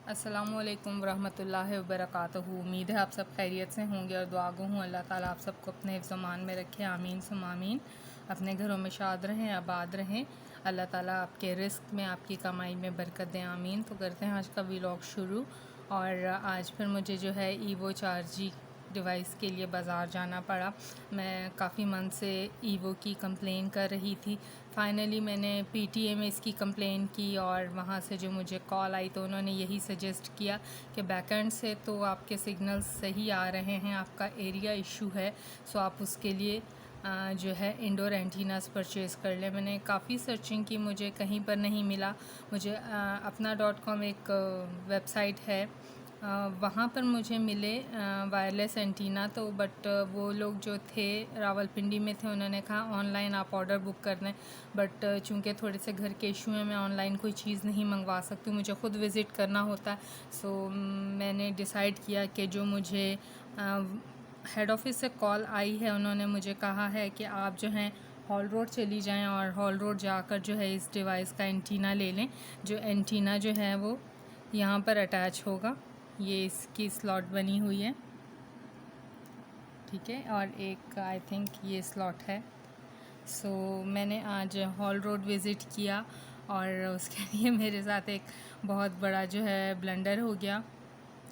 अस्सलामुअलैकुम वरहमतुल्लाहि वबरकातुहू। उम्मीद है आप सब खैरियत से होंगे और दुआ गो हूँ अल्लाह ताला आप सबको अपने हिफ्ज़-ओ-मान में रखे। आमीन सुम आमीन। अपने घरों में शाद रहें, आबाद रहें। अल्लाह ताला आपके रिस्क में, आपकी कमाई में बरकत दें। आमीन। तो करते हैं आज का व्लॉग शुरू। और आज फिर मुझे जो है ईवो 4G डिवाइस के लिए बाज़ार जाना पड़ा। मैं काफ़ी मंथ से ईवो की कंप्लेन कर रही थी। फ़ाइनली मैंने PTA में इसकी कंप्लेन की और वहाँ से जो मुझे कॉल आई तो उन्होंने यही सजेस्ट किया कि बैकएंड से तो आपके सिग्नल्स सही आ रहे हैं, आपका एरिया इशू है, सो आप उसके लिए जो है इंडोर एंटीनास परचेज़ कर लें। मैंने काफ़ी सर्चिंग की, मुझे कहीं पर नहीं मिला। मुझे अपना.com एक वेबसाइट है, वहाँ पर मुझे मिले वायरलेस एंटीना। तो बट वो लोग जो थे रावलपिंडी में थे, उन्होंने कहा ऑनलाइन आप ऑर्डर बुक कर दें। बट चूँकि थोड़े से घर के इशू हैं, मैं ऑनलाइन कोई चीज़ नहीं मंगवा सकती, मुझे ख़ुद विज़िट करना होता है। सो मैंने डिसाइड किया कि जो मुझे हेड ऑफ़िस से कॉल आई है, उन्होंने मुझे कहा है कि आप जो हैं हॉल रोड चली जाएं और हॉल रोड जाकर जो है इस डिवाइस का एंटीना ले लें। जो एंटीना जो है वो यहाँ पर अटैच होगा, ये इसकी स्लॉट बनी हुई है, ठीक है, और एक आई थिंक ये स्लॉट है। सो मैंने आज हॉल रोड विज़िट किया और उसके लिए मेरे साथ एक बहुत बड़ा जो है ब्लंडर हो गया।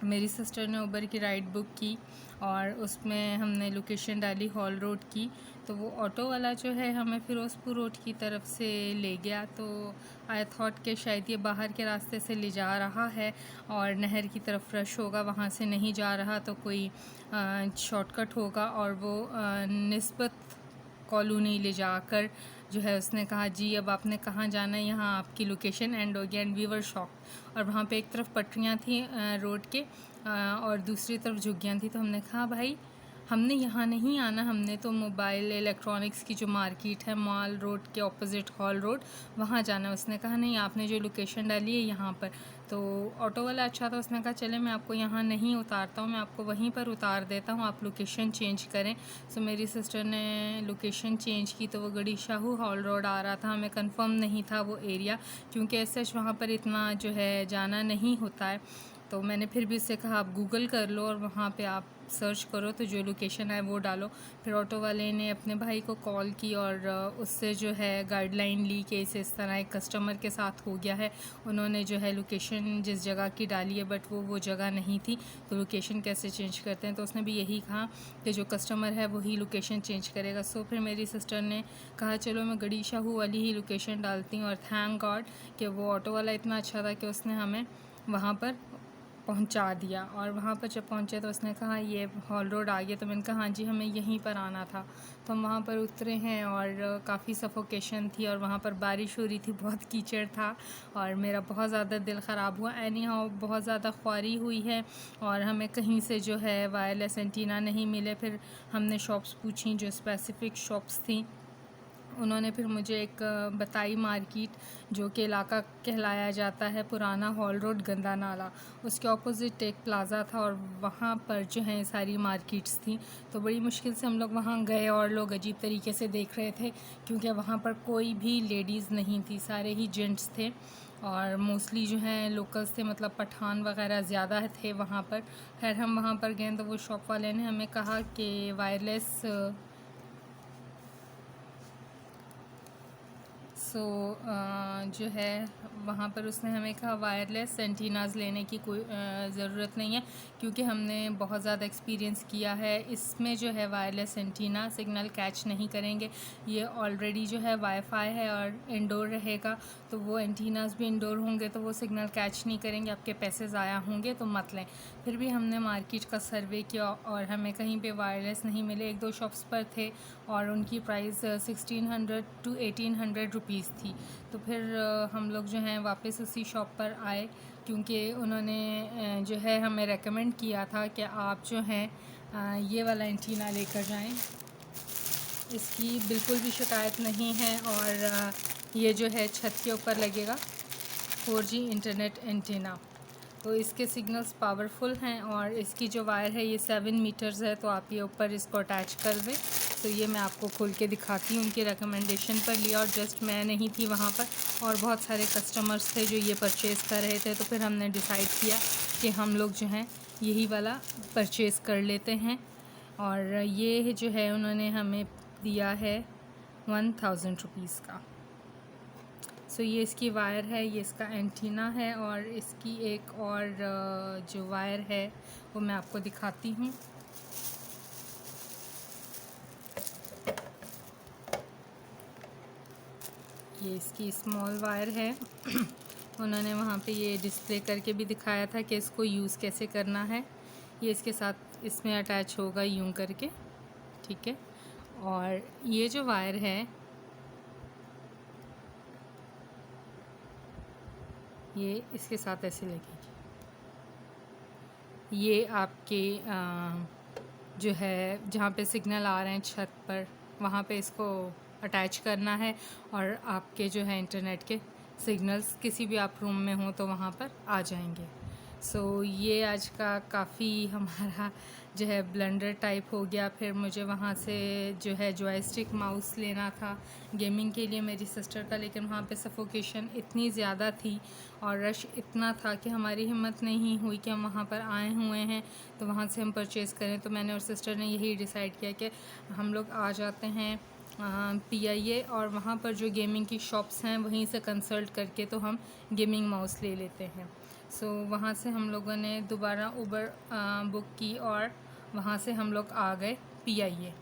मेरी सिस्टर ने उबर की राइड बुक की और उसमें हमने लोकेशन डाली हॉल रोड की, तो वो ऑटो वाला जो है हमें फ़िरोज़पुर रोड की तरफ से ले गया। तो आई थॉट कि शायद ये बाहर के रास्ते से ले जा रहा है और नहर की तरफ रश होगा, वहाँ से नहीं जा रहा तो कोई शॉर्टकट होगा। और वो निस्बत कॉलोनी ले जाकर जो है उसने कहा जी अब आपने कहाँ जाना है, यहाँ आपकी लोकेशन एंड हो गया। And we were shocked. और वहाँ पे एक तरफ पटरियाँ थी रोड के और दूसरी तरफ झुग्गियाँ थी। तो हमने कहा भाई हमने यहाँ नहीं आना, हमने तो मोबाइल इलेक्ट्रॉनिक्स की जो मार्केट है मॉल रोड के ऑपोजिट हॉल रोड, वहाँ जाना है। उसने कहा नहीं आपने जो लोकेशन डाली है यहाँ पर। तो ऑटो वाला अच्छा था, उसने कहा चले मैं आपको यहाँ नहीं उतारता हूँ, मैं आपको वहीं पर उतार देता हूँ, आप लोकेशन चेंज करें। सो मेरी सिस्टर ने लोकेशन चेंज की तो वो गड़ी शाहू हॉल रोड आ रहा था। हमें कंफर्म नहीं था वो एरिया, क्योंकि ऐसा वहाँ पर इतना जो है जाना नहीं होता है। तो मैंने फिर भी उससे कहा आप गूगल कर लो और वहाँ पे आप सर्च करो तो जो लोकेशन है वो डालो। फिर ऑटो वाले ने अपने भाई को कॉल की और उससे जो है गाइडलाइन ली कि इस तरह एक कस्टमर के साथ हो गया है। उन्होंने जो है लोकेशन जिस जगह की डाली है बट वो जगह नहीं थी, तो लोकेशन कैसे चेंज करते हैं। तो उसने भी यही कहा कि जो कस्टमर है वही लोकेशन चेंज करेगा। सो फिर मेरी सिस्टर ने कहा चलो मैं गड़ी शाहू वाली ही लोकेशन डालती हूँ। और थैंक गॉड कि वो ऑटो वाला इतना अच्छा था कि उसने हमें वहाँ पर पहुंचा दिया। और वहाँ पर जब पहुँचे तो उसने कहा ये हॉल रोड आ गया। तो मैंने कहा हाँ जी हमें यहीं पर आना था। तो हम वहाँ पर उतरे हैं और काफ़ी सफोकेशन थी और वहाँ पर बारिश हो रही थी, बहुत कीचड़ था और मेरा बहुत ज़्यादा दिल ख़राब हुआ। एनी हाउ बहुत ज़्यादा ख्वारी हुई है और हमें कहीं से जो है वायरलेस एंटीना नहीं मिले। फिर हमने शॉप्स पूछी जो स्पेसिफ़िक शॉप्स थी, उन्होंने फिर मुझे एक बताई मार्केट जो कि इलाका कहलाया जाता है पुराना हॉल रोड गंदा नाला, उसके ऑपोजिट एक प्लाज़ा था और वहाँ पर जो है सारी मार्केट्स थी। तो बड़ी मुश्किल से हम लोग वहाँ गए और लोग अजीब तरीके से देख रहे थे क्योंकि वहाँ पर कोई भी लेडीज़ नहीं थी, सारे ही जेंट्स थे और मोस्टली जो हैं लोकल्स थे, मतलब पठान वगैरह ज़्यादा थे वहाँ पर। खैर हम वहाँ पर गए तो वो शॉप वाले ने हमें कहा कि वायरलेस जो है वहाँ पर उसने हमें कहा वायरलेस एंटीनाज़ लेने की कोई ज़रूरत नहीं है, क्योंकि हमने बहुत ज़्यादा एक्सपीरियंस किया है इसमें जो है वायरलेस एंटीना सिग्नल कैच नहीं करेंगे। ये ऑलरेडी जो है वाईफाई है और इंडोर रहेगा, तो वो एंटीनाज़ भी इंडोर होंगे तो वो सिग्नल कैच नहीं करेंगे, आपके पैसे ज़ाया होंगे, तो मत लें। फिर भी हमने मार्केट का सर्वे किया और हमें कहीं पे वायरलेस नहीं मिले। एक दो शॉप्स पर थे और उनकी प्राइस 1600 to 1800 रुपीज़ थी। तो फिर हम लोग जो हैं वापस उसी शॉप पर आए, क्योंकि उन्होंने जो है हमें रेकमेंड किया था कि आप जो हैं ये वाला एंटीना लेकर जाएं, इसकी बिल्कुल भी शिकायत नहीं है और ये जो है छत के ऊपर लगेगा 4G इंटरनेट एंटीना। तो इसके सिग्नल्स पावरफुल हैं और इसकी जो वायर है ये 7 मीटर्स है, तो आप ये ऊपर इसको अटैच कर दें तो ये मैं आपको खोल के दिखाती हूँ। उनके रिकमेंडेशन पर लिया और जस्ट मैं नहीं थी वहाँ पर, और बहुत सारे कस्टमर्स थे जो ये परचेज़ कर रहे थे। तो फिर हमने डिसाइड किया कि हम लोग जो हैं यही वाला परचेज़ कर लेते हैं। और ये जो है उन्होंने हमें दिया है 1000 रुपीज़ का। सो ये इसकी वायर है, ये इसका एंटीना है, और इसकी एक और जो वायर है वो मैं आपको दिखाती हूँ। ये इसकी स्मॉल वायर है। उन्होंने वहाँ पे ये डिस्प्ले करके भी दिखाया था कि इसको यूज़ कैसे करना है। ये इसके साथ इसमें अटैच होगा यूं करके, ठीक है। और ये जो वायर है ये इसके साथ ऐसे लगेगी। ये आपके जो है जहाँ पे सिग्नल आ रहे हैं छत पर, वहाँ पे इसको अटैच करना है, और आपके जो है इंटरनेट के सिग्नल्स किसी भी आप रूम में हो तो वहाँ पर आ जाएंगे। सो ये आज का काफ़ी हमारा जो है ब्लेंडर टाइप हो गया। फिर मुझे वहाँ से जो है जॉयस्टिक माउस लेना था गेमिंग के लिए मेरी सिस्टर का, लेकिन वहाँ पे सफोकेशन इतनी ज़्यादा थी और रश इतना था कि हमारी हिम्मत नहीं हुई कि हम वहाँ पर आए हुए हैं तो वहाँ से हम परचेज़ करें। तो मैंने और सिस्टर ने यही डिसाइड किया कि हम लोग आ जाते हैं PIA, और वहाँ पर जो गेमिंग की शॉप्स हैं वहीं से कंसल्ट करके तो हम गेमिंग माउस ले लेते हैं। सो वहाँ से हम लोगों ने दोबारा उबर बुक की और वहाँ से हम लोग आ गए PIA।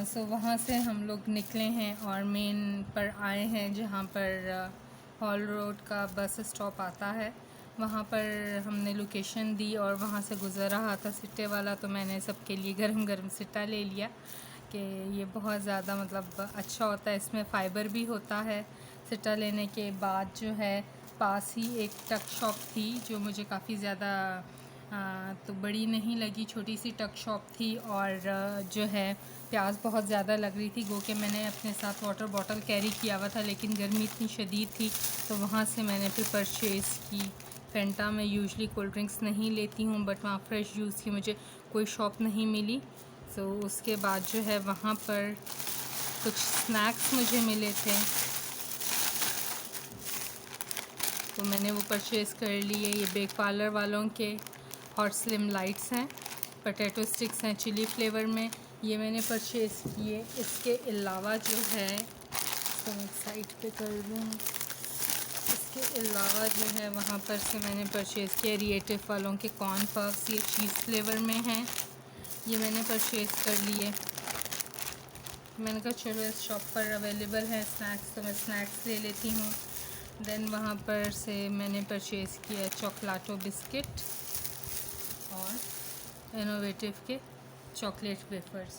सो वहाँ से हम लोग निकले हैं और मेन पर आए हैं जहाँ पर हॉल रोड का बस स्टॉप आता है। वहाँ पर हमने लोकेशन दी और वहाँ से गुज़र रहा था सिट्टे वाला, तो मैंने सबके लिए गरम गरम सिट्टा ले लिया कि ये बहुत ज़्यादा मतलब अच्छा होता है, इसमें फ़ाइबर भी होता है। सिट्टा लेने के बाद जो है पास ही एक टक शॉप थी जो मुझे काफ़ी ज़्यादा तो बड़ी नहीं लगी, छोटी सी टक शॉप थी, और जो है प्यास बहुत ज़्यादा लग रही थी। गो के मैंने अपने साथ वाटर बॉटल कैरी किया हुआ था, लेकिन गर्मी इतनी शदीद थी तो वहाँ से मैंने फिर परचेज़ की फेंटा। मैं यूजुअली कोल्ड ड्रिंक्स नहीं लेती हूँ, बट वहाँ फ्रेश जूस की मुझे कोई शॉप नहीं मिली। तो उसके बाद जो है वहाँ पर कुछ स्नैक्स मुझे मिले थे तो मैंने वो परचेज़ कर लिए। ये बेक पार्लर वालों के हॉट स्लिम लाइट्स हैं, पोटैटो स्टिक्स हैं चिली फ्लेवर में, ये मैंने परचेज़ किए। इसके अलावा जो है तो मैं साइड पे कर दूँ, इसके अलावा जो है वहाँ पर से मैंने परचेज़ किया रिएटिव वालों के कॉर्न पफ्स, ये चीज़ फ्लेवर में हैं, ये मैंने परचेज़ कर लिए। मैंने कहा चलो इस शॉप पर अवेलेबल है स्नैक्स तो मैं स्नैक्स ले लेती हूँ। देन वहाँ पर से मैंने परचेज़ किया चॉकलाटो बिस्किट और इनोवेटिव के चॉकलेट वेफर्स।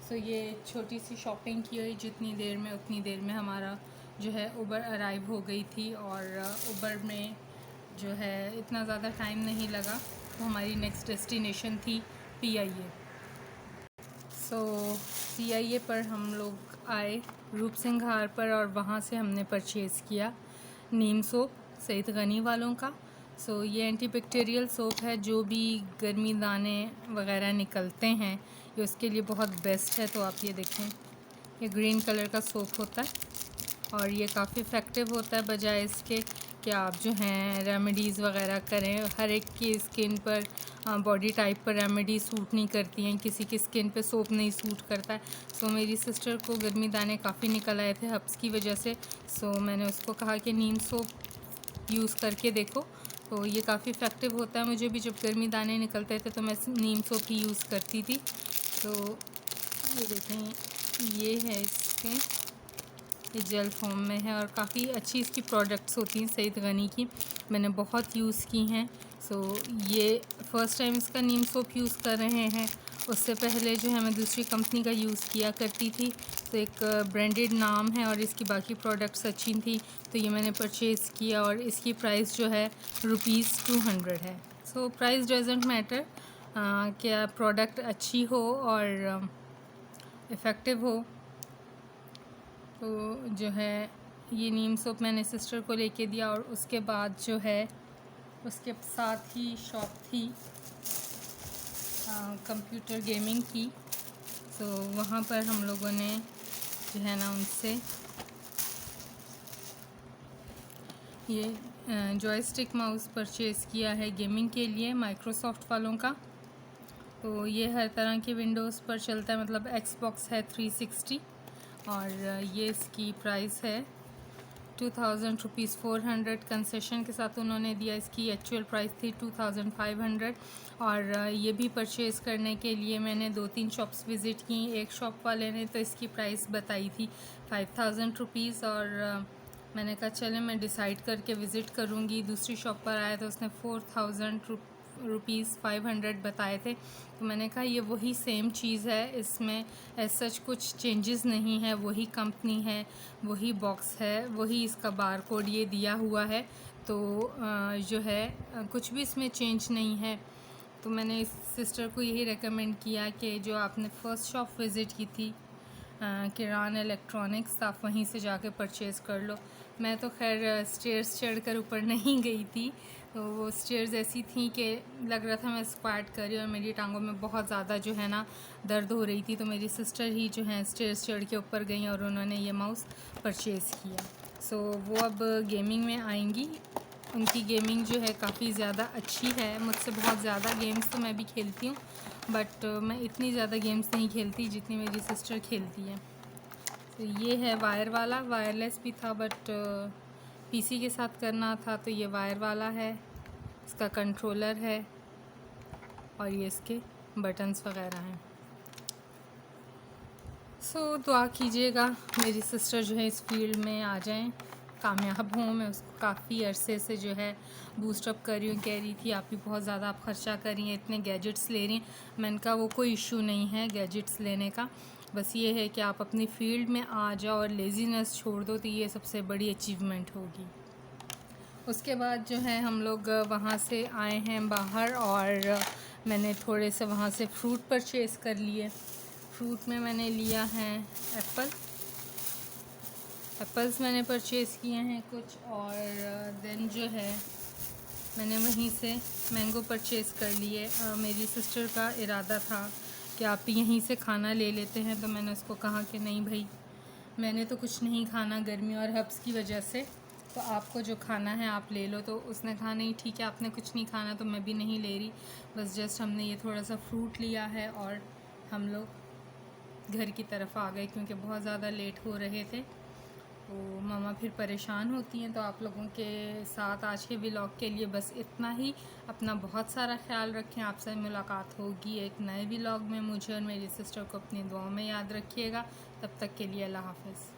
सो ये छोटी सी शॉपिंग की हुई, जितनी देर में उतनी देर में हमारा जो है उबर अराइव हो गई थी, और उबर में जो है इतना ज़्यादा टाइम नहीं लगा। तो हमारी नेक्स्ट डेस्टिनेशन थी PIA। सो PIA पर हम लोग आए रूप सिंघार पर, और वहाँ से हमने परचेज़ किया नीम सोप सईद गनी वालों का। सो ये एंटीबैक्टीरियल सोप है, जो भी गर्मी दाने वगैरह निकलते हैं ये उसके लिए बहुत बेस्ट है। तो आप ये देखें, ये ग्रीन कलर का सोप होता है और ये काफ़ी इफ़ेक्टिव होता है, बजाय इसके कि आप जो हैं रेमेडीज़ वगैरह करें। हर एक की स्किन पर बॉडी टाइप पर रेमेडी सूट नहीं करती हैं, किसी की स्किन पे सोप नहीं सूट करता है। सो मेरी सिस्टर को गर्मी दाने काफ़ी निकल आए थे हब्स की वजह से। सो मैंने उसको कहा कि नीम सोप यूज़ करके देखो, तो ये काफ़ी इफ़ेक्टिव होता है। मुझे भी जब गर्मी दाने निकलते थे तो मैं नीम सोप ही यूज़ करती थी। तो ये देखें, ये है इसके, ये जेल फॉर्म में है और काफ़ी अच्छी इसकी प्रोडक्ट्स होती हैं सईद गनी की, मैंने बहुत यूज़ की हैं। सो ये फ़र्स्ट टाइम इसका नीम सोप यूज़ कर रहे हैं। उससे पहले जो है मैं दूसरी कंपनी का यूज़ किया करती थी, तो एक ब्रांडेड नाम है और इसकी बाकी प्रोडक्ट्स अच्छी थी, तो ये मैंने परचेज़ किया और इसकी प्राइस जो है ₹200 है। सो प्राइस डजेंट मैटर, क्या प्रोडक्ट अच्छी हो और इफ़ेक्टिव हो। तो जो है ये नीम सोप मैंने सिस्टर को लेके दिया, और उसके बाद जो है उसके साथ ही शॉप थी कंप्यूटर गेमिंग की। तो वहाँ पर हम लोगों ने जो है ना उनसे ये जॉयस्टिक माउस परचेज़ किया है गेमिंग के लिए माइक्रोसॉफ्ट वालों का। तो ये हर तरह के विंडोज़ पर चलता है, मतलब एक्सबॉक्स है 360 और ये इसकी प्राइस है 2000 रुपीज़ 400 कंसेशन के साथ उन्होंने दिया। इसकी एक्चुअल प्राइस थी 2500 और ये भी परचेज़ करने के लिए मैंने 2-3 शॉप्स विज़िट की। एक शॉप वाले ने तो इसकी प्राइस बताई थी 5000 रुपीज़ और मैंने कहा चले मैं डिसाइड करके विज़िट करूँगी। दूसरी शॉप पर आया तो उसने 4000 रुपीज़ 500 बताए थे। तो मैंने कहा ये वही सेम चीज़ है, इसमें ऐसा सच कुछ चेंजेस नहीं है, वही कंपनी है, वही बॉक्स है, वही इसका बार कोड ये दिया हुआ है। तो जो है कुछ भी इसमें चेंज नहीं है। तो मैंने इस सिस्टर को यही रेकमेंड किया कि जो आपने फ़र्स्ट शॉप विज़िट की थी किरान इलेक्ट्रॉनिक्स, आप वहीं से जाके परचेज़ कर लो। मैं तो खैर स्टेयर्स चढ़कर ऊपर नहीं गई थी, तो वो स्टेयर्स ऐसी थी कि लग रहा था मैं स्क्वाट कर रही हूँ और मेरी टांगों में बहुत ज़्यादा जो है ना दर्द हो रही थी। तो मेरी सिस्टर ही जो है स्टेयर्स चढ़ के ऊपर गई और उन्होंने ये माउस परचेज़ किया। सो वो अब गेमिंग में आएंगी। उनकी गेमिंग जो है काफ़ी ज़्यादा अच्छी है, मुझसे बहुत ज़्यादा गेम्स तो मैं भी खेलती हूँ, बट मैं इतनी ज़्यादा गेम्स नहीं खेलती जितनी मेरी सिस्टर खेलती है। तो ये है वायर वाला, वायरलेस भी था बट पीसी के साथ करना था तो ये वायर वाला है। इसका कंट्रोलर है और ये इसके बटन्स वगैरह हैं। सो दुआ कीजिएगा मेरी सिस्टर जो है इस फील्ड में आ जाएं, कामयाब हों। मैं उसको काफ़ी अरसे से जो है बूस्टअप कर रही हूँ, कह रही थी आप भी बहुत ज़्यादा आप ख़र्चा कर रही हैं, इतने गैजेट्स ले रही हैं। मैंने कहा वो कोई इशू नहीं है गैजेट्स लेने का, बस ये है कि आप अपनी फील्ड में आ जाओ और लेज़ीनेस छोड़ दो, तो ये सबसे बड़ी अचीवमेंट होगी। उसके बाद जो है हम लोग वहाँ से आए हैं बाहर और मैंने थोड़े से वहाँ से फ्रूट परचेज़ कर लिए। फ्रूट में मैंने लिया है एप्पल्स मैंने परचेज़ किए हैं कुछ, और देन जो है मैंने वहीं से मैंगो परचेज़ कर लिए। मेरी सिस्टर का इरादा था कि आप यहीं से खाना ले लेते हैं, तो मैंने उसको कहा कि नहीं भाई मैंने तो कुछ नहीं खाना गर्मी और हब्स की वजह से, तो आपको जो खाना है आप ले लो। तो उसने कहा नहीं ठीक है आपने कुछ नहीं खाना तो मैं भी नहीं ले रही, बस जस्ट हमने ये थोड़ा सा फ्रूट लिया है और हम लोग घर की तरफ आ गए क्योंकि बहुत ज़्यादा लेट हो रहे थे। तो मामा फिर परेशान होती हैं। तो आप लोगों के साथ आज के व्लॉग के लिए बस इतना ही। अपना बहुत सारा ख्याल रखें, आपसे मुलाकात होगी एक नए व्लॉग में। मुझे और मेरी सिस्टर को अपनी दुआओं में याद रखिएगा। तब तक के लिए अल्लाह हाफ़िज़।